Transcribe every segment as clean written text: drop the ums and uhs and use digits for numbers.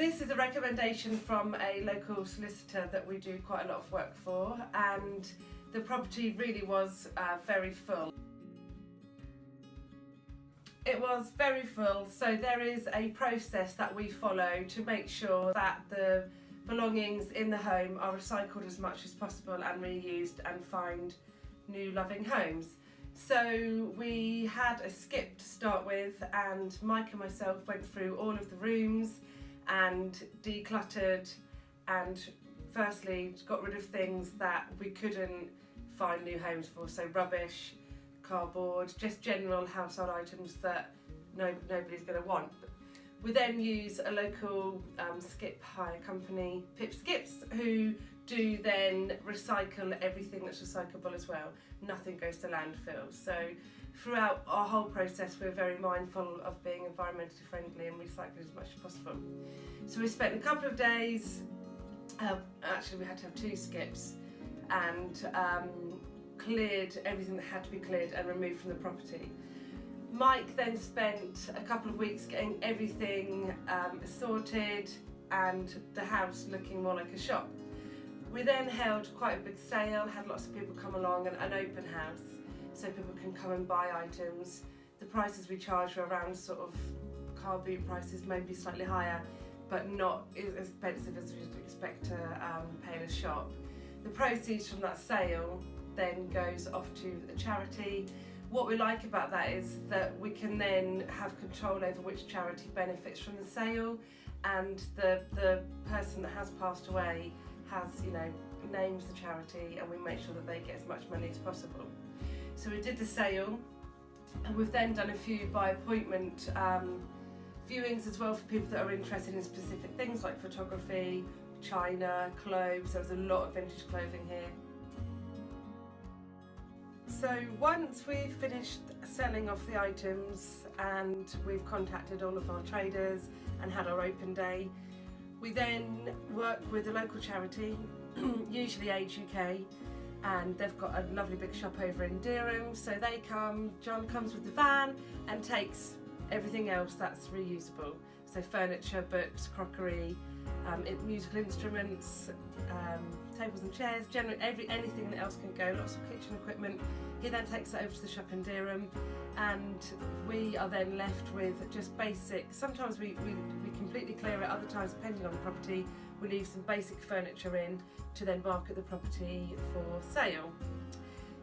This is a recommendation from a local solicitor that we do quite a lot of work for, and the property really was very full. It was very full, so there is a process that we follow to make sure that the belongings in the home are recycled as much as possible and reused and find new loving homes. So we had a skip to start with, and Mike and myself went through all of the rooms and decluttered, and firstly got rid of things that we couldn't find new homes for, so rubbish, cardboard, just general household items that nobody's going to want. We then use a local skip hire company, Pip Skips, who do then recycle everything that's recyclable as well. Nothing goes to landfill. So throughout our whole process, we're very mindful of being environmentally friendly and recycling as much as possible. So we spent a couple of days, actually we had to have 2 skips, and cleared everything that had to be cleared and removed from the property. Mike then spent a couple of weeks getting everything sorted and the house looking more like a shop. We then held quite a big sale, had lots of people come along, and an open house so people can come and buy items. The prices we charge were around sort of car boot prices, maybe slightly higher, but not as expensive as you'd expect to pay in a shop. The proceeds from that sale then goes off to a charity. What we like about that is that we can then have control over which charity benefits from the sale, and the person that has passed away has, names the charity, and we make sure that they get as much money as possible. So we did the sale, and we've then done a few by appointment viewings as well for people that are interested in specific things like photography, china, clothes. There was a lot of vintage clothing here. So once we've finished selling off the items and we've contacted all of our traders and had our open day, we then work with a local charity, usually Age UK, and they've got a lovely big shop over in Durham. So they come, John comes with the van and takes everything else that's reusable. So furniture, books, crockery, musical instruments, tables and chairs, generally anything that else can go, lots of kitchen equipment. He then takes it over to the shop in Durham, and we are then left with just basic, sometimes we completely clear it, other times depending on the property we leave some basic furniture in to then market the property for sale.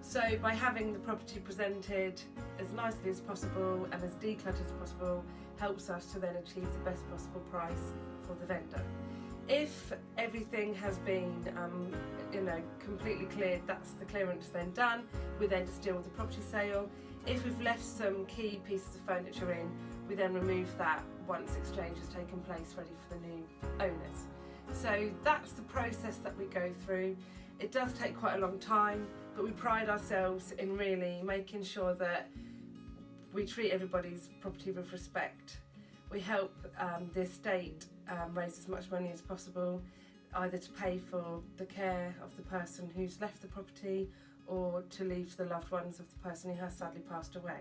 So by having the property presented as nicely as possible and as decluttered as possible helps us to then achieve the best possible price for the vendor. If everything has been completely cleared, that's the clearance then done. We then just deal with the property sale. If we've left some key pieces of furniture in, we then remove that once exchange has taken place, ready for the new owners. So that's the process that we go through. It does take quite a long time, but we pride ourselves in really making sure that we treat everybody's property with respect. We help the estate raise as much money as possible, either to pay for the care of the person who's left the property or to leave to the loved ones of the person who has sadly passed away.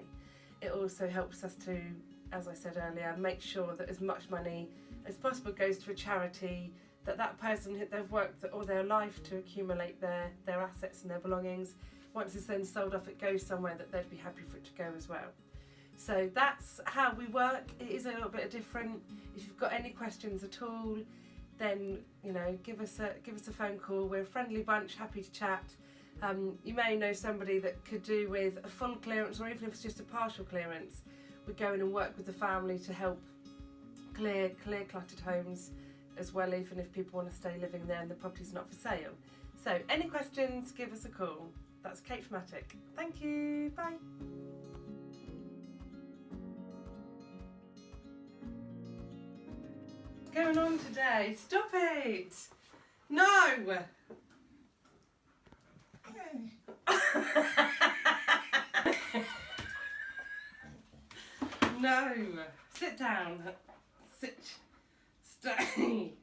It also helps us to, as I said earlier, make sure that as much money as possible goes to a charity that person, they've worked all their life to accumulate their assets and their belongings. Once it's then sold off, it goes somewhere that they'd be happy for it to go as well. So that's how we work. It is a little bit different. If you've got any questions at all, then give us a phone call. We're a friendly bunch, happy to chat. You may know somebody that could do with a full clearance, or even if it's just a partial clearance. We go in and work with the family to help clear cluttered homes as well, even if people want to stay living there and the property's not for sale. So any questions, give us a call. That's Kate from Attik. Thank you, bye. What's going on today? Stop it! No! No! Sit down. Stay.